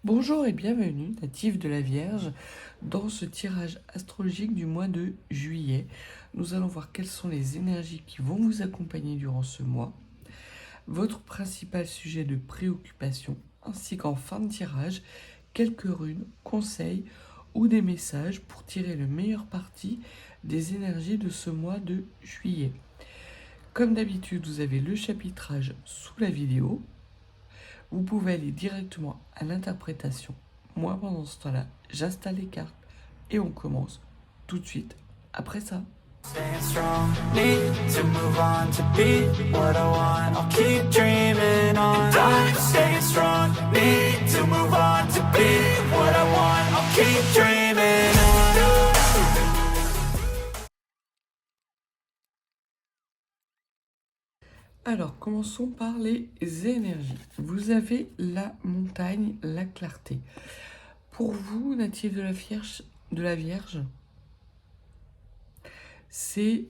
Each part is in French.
Bonjour et bienvenue, natifs de la Vierge, dans ce tirage astrologique du mois de juillet. Nous allons voir quelles sont les énergies qui vont vous accompagner durant ce mois, votre principal sujet de préoccupation, ainsi qu'en fin de tirage, quelques runes, conseils ou des messages pour tirer le meilleur parti des énergies de ce mois de juillet. Comme d'habitude, vous avez le chapitrage sous la vidéo. Vous pouvez aller directement à l'interprétation. Moi, pendant ce temps-là, j'installe les cartes et on commence tout de suite après ça. Staying strong, need to move on to be what I want. I'll keep dreaming on. And I'm staying strong, need to move on to be what I want. I'll keep dreaming on. Alors, commençons par les énergies. Vous avez la montagne, la clarté. Pour vous, natifs de la Vierge, c'est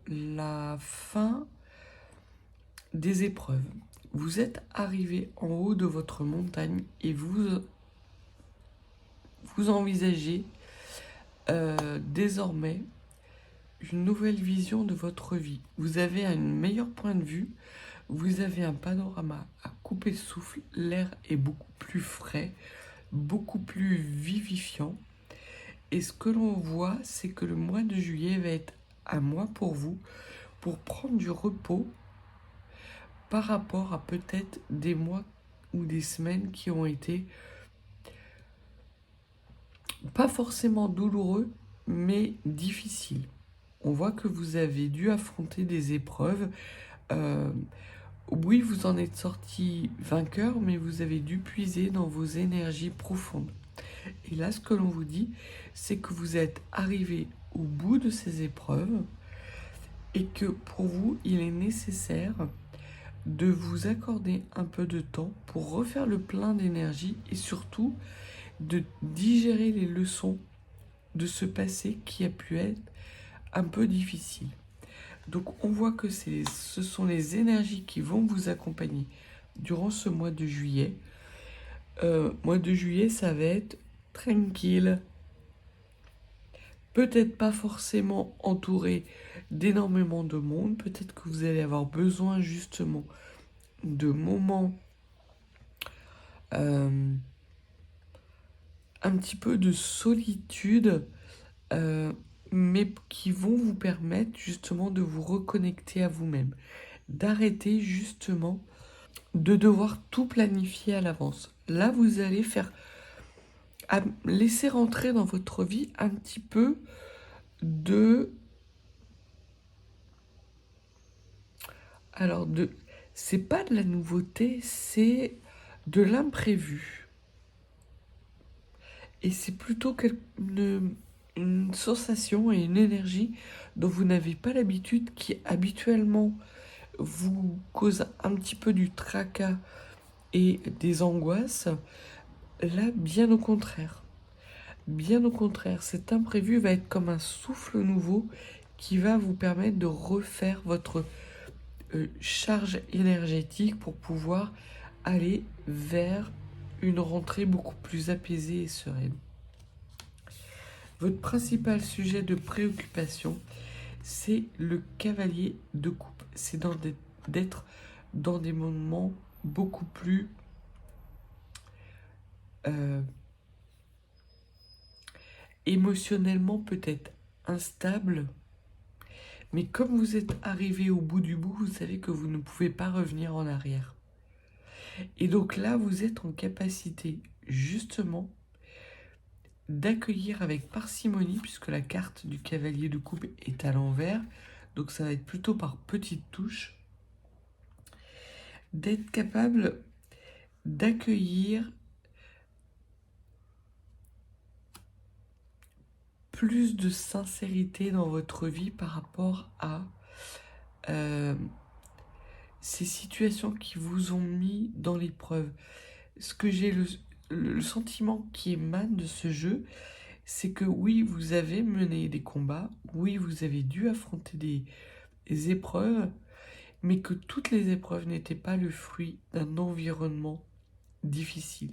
la fin des épreuves. Vous êtes arrivé en haut de votre montagne et vous envisagez désormais une nouvelle vision de votre vie. Vous avez un meilleur point de vue, vous avez un panorama à couper le souffle, l'air est beaucoup plus frais, beaucoup plus vivifiant. Et ce que l'on voit, c'est que le mois de juillet va être un mois pour vous, pour prendre du repos par rapport à peut-être des mois ou des semaines qui ont été pas forcément douloureux, mais difficiles. On voit que vous avez dû affronter des épreuves. Oui, vous en êtes sorti vainqueur, mais vous avez dû puiser dans vos énergies profondes. Et là, ce que l'on vous dit, c'est que vous êtes arrivé au bout de ces épreuves et que pour vous, il est nécessaire de vous accorder un peu de temps pour refaire le plein d'énergie et surtout de digérer les leçons de ce passé qui a pu être un peu difficile. Donc on voit que ce sont les énergies qui vont vous accompagner durant ce mois de juillet. Mois de juillet, ça va être tranquille. Peut-être pas forcément entouré d'énormément de monde. Peut-être que vous allez avoir besoin justement de moments un petit peu de solitude, mais qui vont vous permettre justement de vous reconnecter à vous-même, d'arrêter justement de devoir tout planifier à l'avance. Là, vous allez laisser rentrer dans votre vie un petit peu c'est pas de la nouveauté, c'est de l'imprévu. Et c'est plutôt une sensation et une énergie dont vous n'avez pas l'habitude, qui habituellement vous cause un petit peu du tracas et des angoisses. Là, bien au contraire. Bien au contraire, cet imprévu va être comme un souffle nouveau qui va vous permettre de refaire votre charge énergétique pour pouvoir aller vers une rentrée beaucoup plus apaisée et sereine. Votre principal sujet de préoccupation, c'est le cavalier de coupe. C'est d'être dans des moments beaucoup plus émotionnellement peut-être instables. Mais comme vous êtes arrivé au bout du bout, vous savez que vous ne pouvez pas revenir en arrière. Et donc là, vous êtes en capacité justement d'accueillir avec parcimonie, puisque la carte du cavalier de coupe est à l'envers, donc ça va être plutôt par petites touches, d'être capable d'accueillir plus de sincérité dans votre vie par rapport à ces situations qui vous ont mis dans l'épreuve. Ce que j'ai le sentiment qui émane de ce jeu, c'est que oui, vous avez mené des combats, oui, vous avez dû affronter des épreuves, mais que toutes les épreuves n'étaient pas le fruit d'un environnement difficile.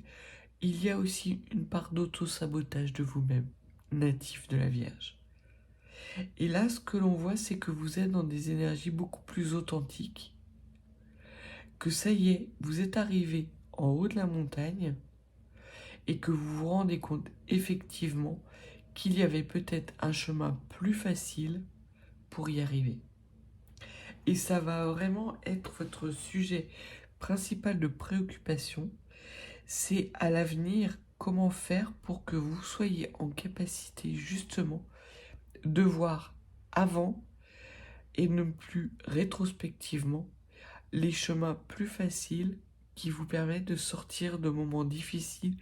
il y a aussi une part d'auto-sabotage de vous-même, natif de la Vierge. Et là, ce que l'on voit, c'est que vous êtes dans des énergies beaucoup plus authentiques, que ça y est, vous êtes arrivé en haut de la montagne et que vous vous rendez compte effectivement qu'il y avait peut-être un chemin plus facile pour y arriver. Et ça va vraiment être votre sujet principal de préoccupation, c'est à l'avenir comment faire pour que vous soyez en capacité justement de voir avant et non plus rétrospectivement les chemins plus faciles qui vous permettent de sortir de moments difficiles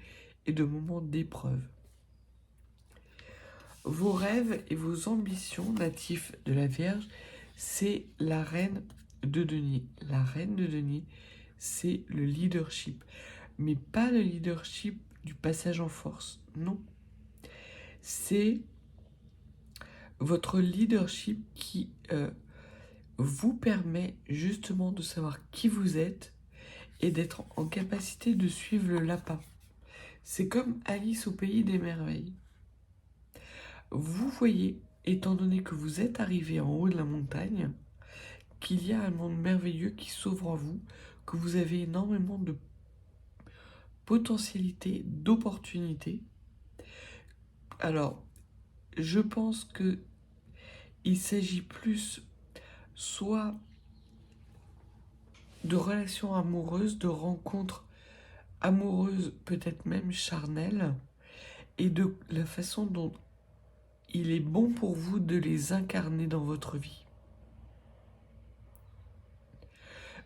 et de moments d'épreuve. Vos rêves et vos ambitions natifs de la Vierge, c'est la reine de denier. La reine de denier, c'est le leadership. Mais pas le leadership du passage en force, non. C'est votre leadership qui vous permet justement de savoir qui vous êtes et d'être en capacité de suivre le lapin. C'est comme Alice au pays des merveilles. Vous voyez, étant donné que vous êtes arrivé en haut de la montagne, qu'il y a un monde merveilleux qui s'ouvre en vous, que vous avez énormément de potentialités, d'opportunités. Alors, je pense que il s'agit plus soit de relations amoureuses, de rencontres amoureuses, peut-être même charnelles, et de la façon dont il est bon pour vous de les incarner dans votre vie.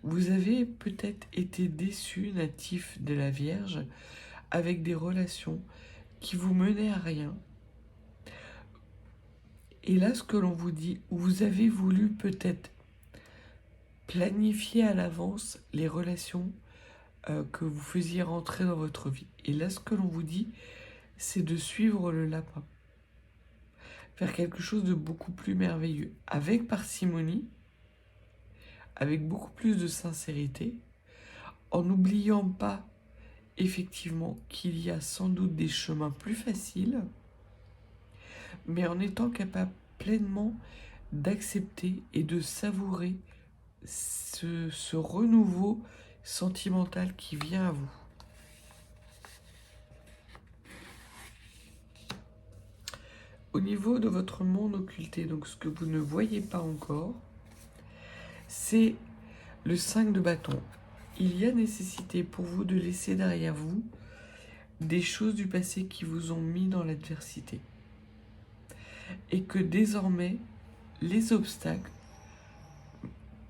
Vous avez peut-être été déçu, natif de la Vierge, avec des relations qui vous menaient à rien. Et là, ce que l'on vous dit, vous avez voulu peut-être planifier à l'avance les relations que vous faisiez rentrer dans votre vie. Et là, ce que l'on vous dit, c'est de suivre le lapin. Faire quelque chose de beaucoup plus merveilleux. Avec parcimonie, avec beaucoup plus de sincérité, en n'oubliant pas effectivement qu'il y a sans doute des chemins plus faciles, mais en étant capable pleinement d'accepter et de savourer ce renouveau sentimental qui vient à vous. Au niveau de votre monde occulté, donc ce que vous ne voyez pas encore, c'est le 5 de bâton. Il y a nécessité pour vous de laisser derrière vous des choses du passé qui vous ont mis dans l'adversité. Et que désormais, les obstacles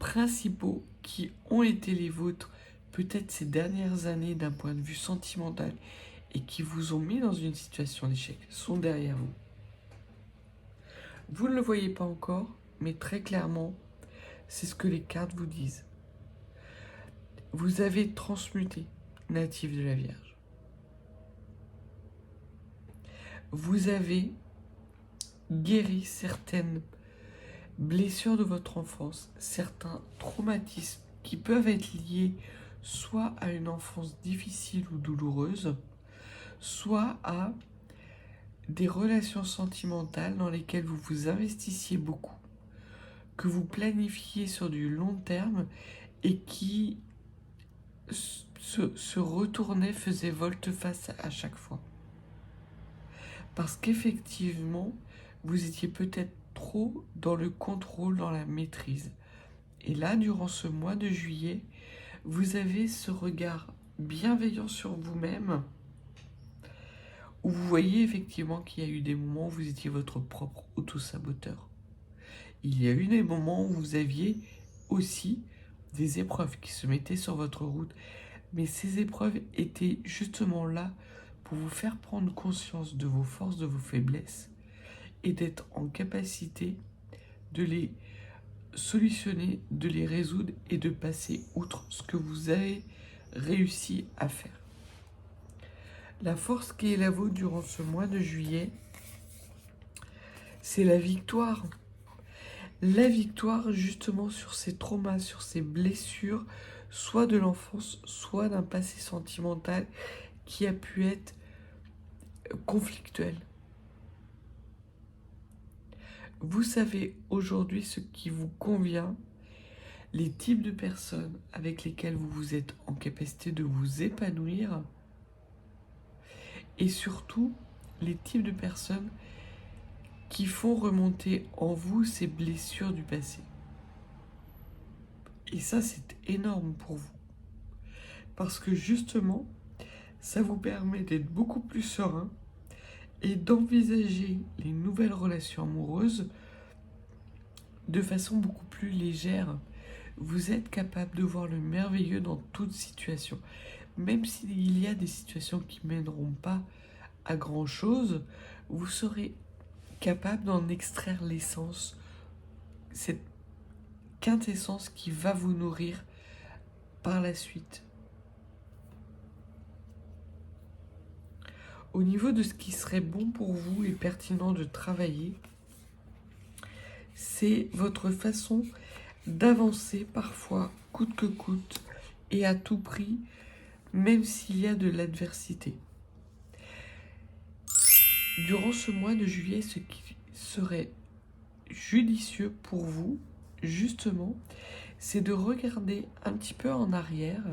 principaux qui ont été les vôtres, peut-être ces dernières années d'un point de vue sentimental, et qui vous ont mis dans une situation d'échec, sont derrière vous. Vous ne le voyez pas encore, mais très clairement, c'est ce que les cartes vous disent. Vous avez transmuté, natif de la Vierge. Vous avez guéri certaines blessures de votre enfance, certains traumatismes qui peuvent être liés soit à une enfance difficile ou douloureuse, soit à des relations sentimentales dans lesquelles vous vous investissiez beaucoup, que vous planifiez sur du long terme et qui se retournaient, faisaient volte-face à chaque fois. Parce qu'effectivement, vous étiez peut-être trop dans le contrôle, dans la maîtrise. Et là, durant ce mois de juillet, vous avez ce regard bienveillant sur vous-même, où vous voyez effectivement qu'il y a eu des moments où vous étiez votre propre auto-saboteur. Il y a eu des moments où vous aviez aussi des épreuves qui se mettaient sur votre route. Mais ces épreuves étaient justement là pour vous faire prendre conscience de vos forces, de vos faiblesses, et d'être en capacité de les solutionner, de les résoudre et de passer outre ce que vous avez réussi à faire. La force qui est la vôtre durant ce mois de juillet, c'est la victoire. La victoire justement sur ces traumas, sur ces blessures, soit de l'enfance, soit d'un passé sentimental qui a pu être conflictuel. Vous savez aujourd'hui ce qui vous convient, les types de personnes avec lesquelles vous êtes en capacité de vous épanouir et surtout les types de personnes qui font remonter en vous ces blessures du passé. Et ça, c'est énorme pour vous. Parce que justement, ça vous permet d'être beaucoup plus serein et d'envisager les nouvelles relations amoureuses de façon beaucoup plus légère. Vous êtes capable de voir le merveilleux dans toute situation. Même s'il y a des situations qui ne mèneront pas à grand chose, vous serez capable d'en extraire l'essence, cette quintessence qui va vous nourrir par la suite. Au niveau de ce qui serait bon pour vous et pertinent de travailler, c'est votre façon d'avancer parfois coûte que coûte et à tout prix, même s'il y a de l'adversité. Durant ce mois de juillet, ce qui serait judicieux pour vous, justement, c'est de regarder un petit peu en arrière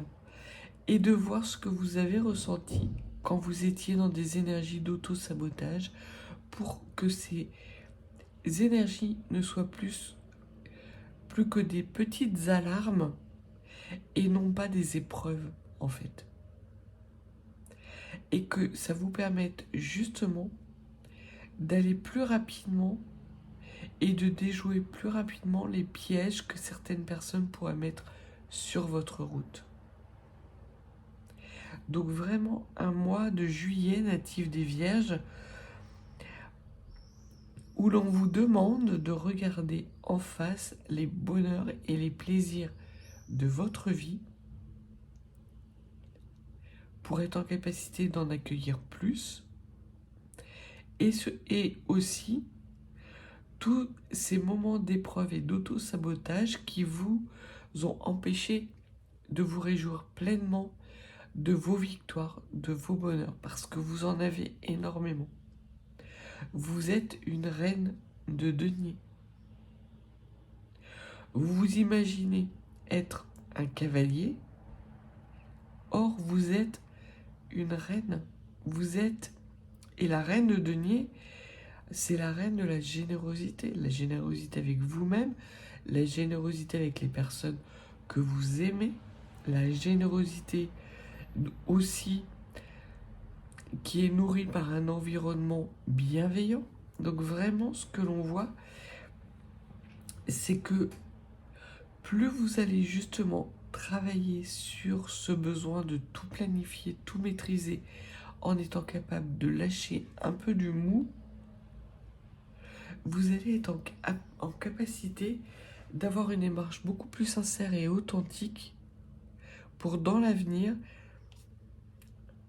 et de voir ce que vous avez ressenti quand vous étiez dans des énergies d'auto-sabotage pour que ces énergies ne soient plus que des petites alarmes et non pas des épreuves en fait. Et que ça vous permette justement d'aller plus rapidement et de déjouer plus rapidement les pièges que certaines personnes pourraient mettre sur votre route. Donc vraiment un mois de juillet natif des Vierges où l'on vous demande de regarder en face les bonheurs et les plaisirs de votre vie pour être en capacité d'en accueillir plus et aussi tous ces moments d'épreuve et d'auto-sabotage qui vous ont empêché de vous réjouir pleinement de vos victoires, de vos bonheurs, parce que vous en avez énormément. Vous êtes une reine de denier. Vous vous imaginez être un cavalier, or vous êtes une reine. Vous êtes, et la reine de denier, c'est la reine de la générosité avec vous-même, la générosité avec les personnes que vous aimez, la générosité aussi qui est nourrie par un environnement bienveillant. Donc vraiment, ce que l'on voit, c'est que plus vous allez justement travailler sur ce besoin de tout planifier, tout maîtriser, en étant capable de lâcher un peu du mou, vous allez être en capacité d'avoir une démarche beaucoup plus sincère et authentique pour, dans l'avenir,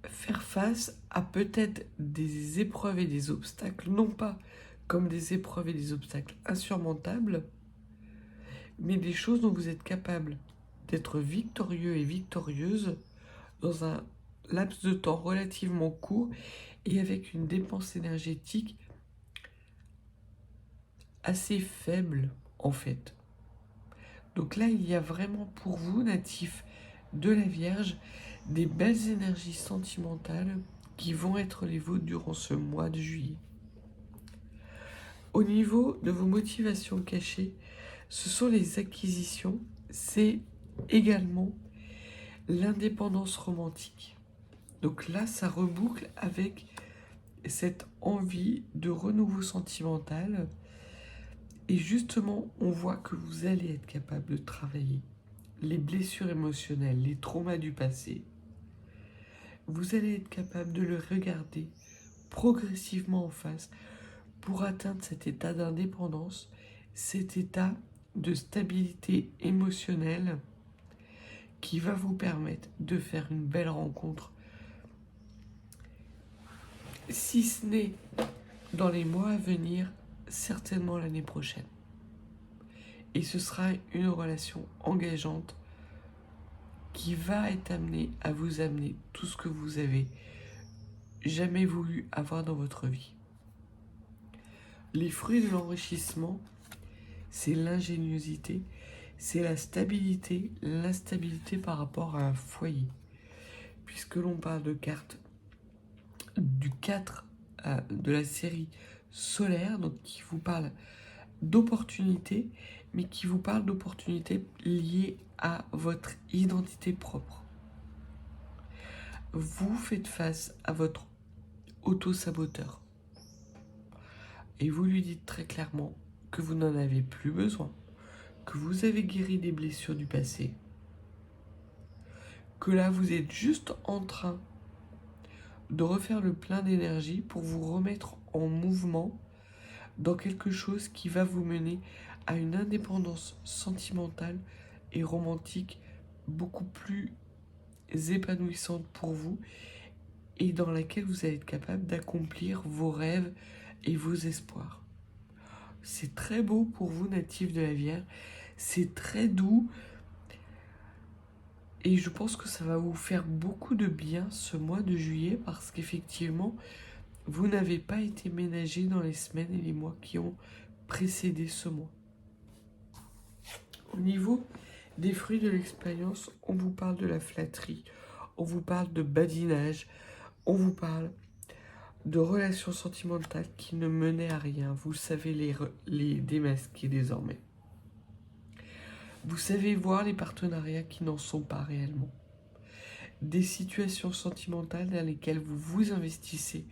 faire face à peut-être des épreuves et des obstacles, non pas comme des épreuves et des obstacles insurmontables, mais des choses dont vous êtes capable d'être victorieux et victorieuse dans un laps de temps relativement court et avec une dépense énergétique assez faible en fait. Donc là, il y a vraiment pour vous, natifs de la Vierge, des belles énergies sentimentales qui vont être les vôtres durant ce mois de juillet. Au niveau de vos motivations cachées, ce sont les acquisitions, c'est également l'indépendance romantique. Donc là, ça reboucle avec cette envie de renouveau sentimental. Et justement, on voit que vous allez être capable de travailler les blessures émotionnelles, les traumas du passé. Vous allez être capable de le regarder progressivement en face pour atteindre cet état d'indépendance, cet état de stabilité émotionnelle qui va vous permettre de faire une belle rencontre. Si ce n'est dans les mois à venir, certainement l'année prochaine. Et ce sera une relation engageante qui va être amenée à vous amener tout ce que vous avez jamais voulu avoir dans votre vie. Les fruits de l'enrichissement, c'est l'ingéniosité, c'est la stabilité, l'instabilité par rapport à un foyer. Puisque l'on parle de cartes du 4 de la série solaire, donc qui vous parle d'opportunités, mais qui vous parle d'opportunités liées à votre identité propre. Vous faites face à votre auto-saboteur. Et vous lui dites très clairement que vous n'en avez plus besoin, que vous avez guéri des blessures du passé, que là vous êtes juste en train de refaire le plein d'énergie pour vous remettre en mouvement dans quelque chose qui va vous mener à une indépendance sentimentale et romantique beaucoup plus épanouissante pour vous et dans laquelle vous allez être capable d'accomplir vos rêves et vos espoirs. C'est très beau pour vous, natifs de la Vierge, c'est très doux et je pense que ça va vous faire beaucoup de bien ce mois de juillet parce qu'effectivement, vous n'avez pas été ménagé dans les semaines et les mois qui ont précédé ce mois. Au niveau des fruits de l'expérience, on vous parle de la flatterie, on vous parle de badinage, on vous parle de relations sentimentales qui ne menaient à rien. Vous savez les démasquer désormais. Vous savez voir les partenariats qui n'en sont pas réellement. Des situations sentimentales dans lesquelles vous vous investissez,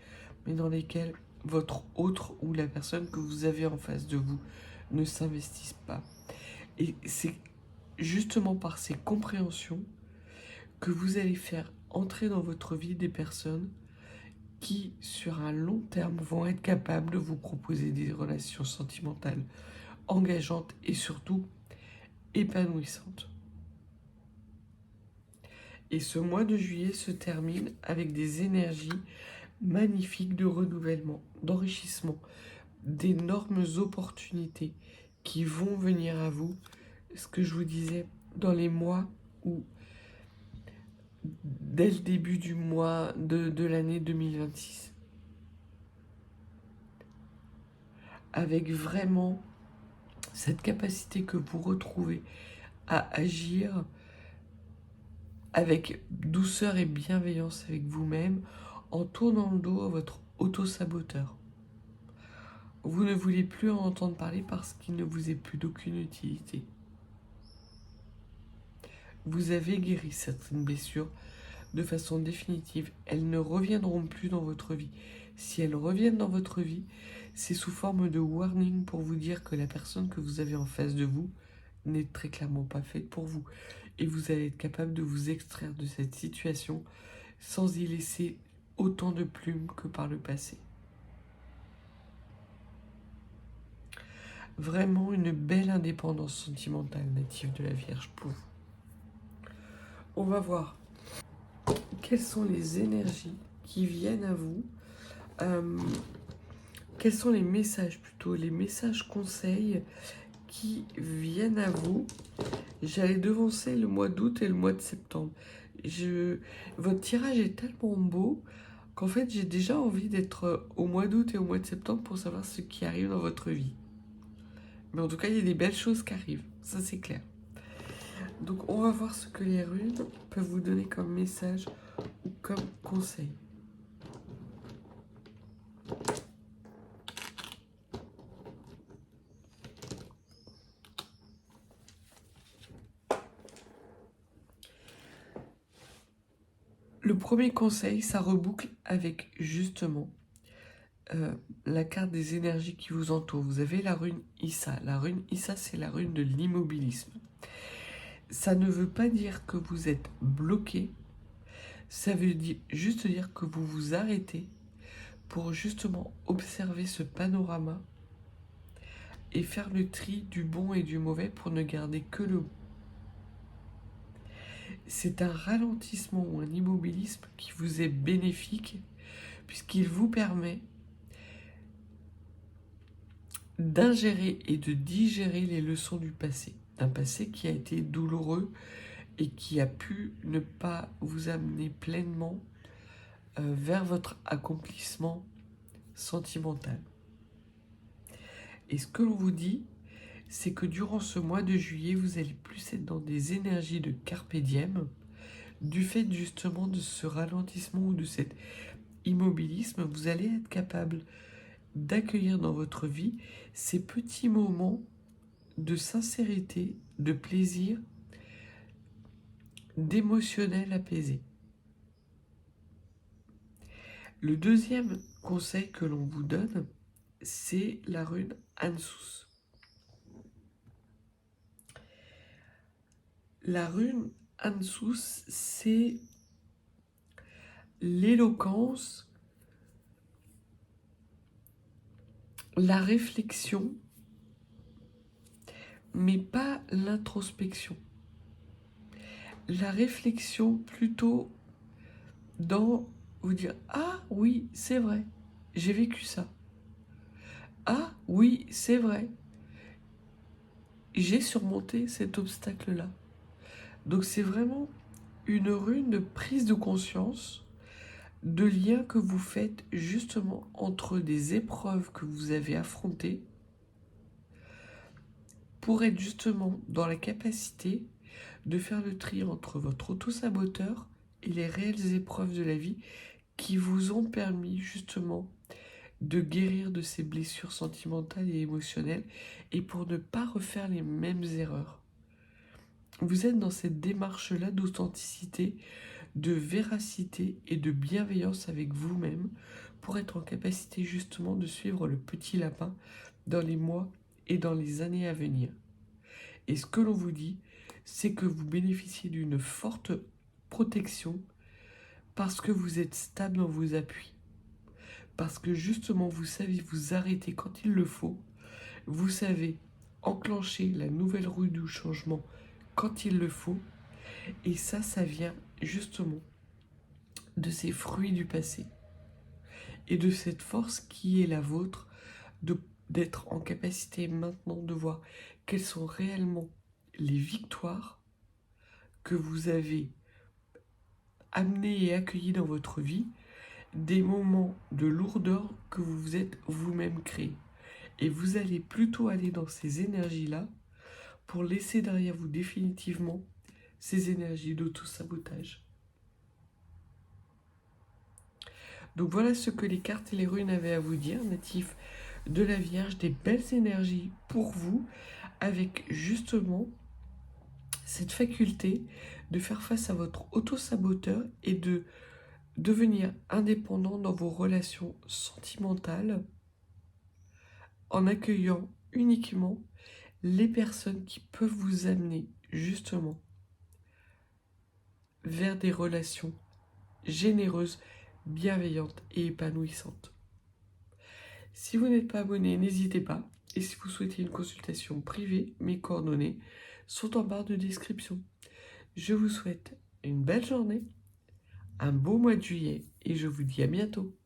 mais dans lesquelles votre autre ou la personne que vous avez en face de vous ne s'investissent pas. Et c'est justement par ces compréhensions que vous allez faire entrer dans votre vie des personnes qui, sur un long terme, vont être capables de vous proposer des relations sentimentales engageantes et surtout épanouissantes. Et ce mois de juillet se termine avec des énergies magnifiques de renouvellement, d'enrichissement, d'énormes opportunités qui vont venir à vous. Ce que je vous disais, dans les mois où, dès le début du mois de l'année 2026, avec vraiment cette capacité que vous retrouvez à agir avec douceur et bienveillance avec vous-même, en tournant le dos à votre auto-saboteur. Vous ne voulez plus en entendre parler parce qu'il ne vous est plus d'aucune utilité. Vous avez guéri certaines blessures de façon définitive. Elles ne reviendront plus dans votre vie. Si elles reviennent dans votre vie, c'est sous forme de warning pour vous dire que la personne que vous avez en face de vous n'est très clairement pas faite pour vous. Et vous allez être capable de vous extraire de cette situation sans y laisser autant de plumes que par le passé. Vraiment une belle indépendance sentimentale native de la Vierge pour vous. On va voir quelles sont les énergies qui viennent à vous. Quels sont les messages plutôt, les messages conseils qui viennent à vous. J'allais devancer le mois d'août et le mois de septembre. Votre tirage est tellement beau qu'en fait j'ai déjà envie d'être au mois d'août et au mois de septembre pour savoir ce qui arrive dans votre vie. Mais en tout cas, il y a des belles choses qui arrivent, ça c'est clair. Donc on va voir ce que les runes peuvent vous donner comme message ou comme conseil. Le premier conseil, ça reboucle avec justement la carte des énergies qui vous entourent. Vous avez la rune Issa. La rune Issa, c'est la rune de l'immobilisme. Ça ne veut pas dire que vous êtes bloqué. Ça veut juste dire que vous vous arrêtez pour justement observer ce panorama et faire le tri du bon et du mauvais pour ne garder que le bon. C'est un ralentissement ou un immobilisme qui vous est bénéfique puisqu'il vous permet d'ingérer et de digérer les leçons du passé. Un passé qui a été douloureux et qui a pu ne pas vous amener pleinement vers votre accomplissement sentimental. Et ce que l'on vous dit, c'est que durant ce mois de juillet, vous allez plus être dans des énergies de carpe diem, du fait justement de ce ralentissement ou de cet immobilisme. Vous allez être capable d'accueillir dans votre vie ces petits moments de sincérité, de plaisir, d'émotionnel apaisé. Le deuxième conseil que l'on vous donne, c'est la rune Ansous. La rune Ansous, c'est l'éloquence, la réflexion, mais pas l'introspection. La réflexion plutôt dans vous dire « Ah oui, c'est vrai, j'ai vécu ça. Ah oui, c'est vrai, j'ai surmonté cet obstacle-là. » Donc c'est vraiment une rune de prise de conscience, de lien que vous faites justement entre des épreuves que vous avez affrontées pour être justement dans la capacité de faire le tri entre votre auto-saboteur et les réelles épreuves de la vie qui vous ont permis justement de guérir de ces blessures sentimentales et émotionnelles et pour ne pas refaire les mêmes erreurs. Vous êtes dans cette démarche-là d'authenticité, de véracité et de bienveillance avec vous-même pour être en capacité justement de suivre le petit lapin dans les mois et dans les années à venir. Et ce que l'on vous dit, c'est que vous bénéficiez d'une forte protection parce que vous êtes stable dans vos appuis. Parce que justement, vous savez vous arrêter quand il le faut. Vous savez enclencher la nouvelle roue du changement quand il le faut. Et ça vient justement de ces fruits du passé. Et de cette force qui est la vôtre d'être en capacité maintenant de voir quelles sont réellement les victoires que vous avez amenées et accueillies dans votre vie, des moments de lourdeur que vous vous êtes vous-même créés. Et vous allez plutôt aller dans ces énergies-là pour laisser derrière vous définitivement ces énergies d'auto-sabotage. Donc voilà ce que les cartes et les runes avaient à vous dire, natifs de la Vierge, des belles énergies pour vous, avec justement cette faculté de faire face à votre auto-saboteur et de devenir indépendant dans vos relations sentimentales en accueillant uniquement les personnes qui peuvent vous amener justement vers des relations généreuses, bienveillantes et épanouissantes. Si vous n'êtes pas abonné, n'hésitez pas. Et si vous souhaitez une consultation privée, mes coordonnées sont en barre de description. Je vous souhaite une belle journée, un beau mois de juillet et je vous dis à bientôt.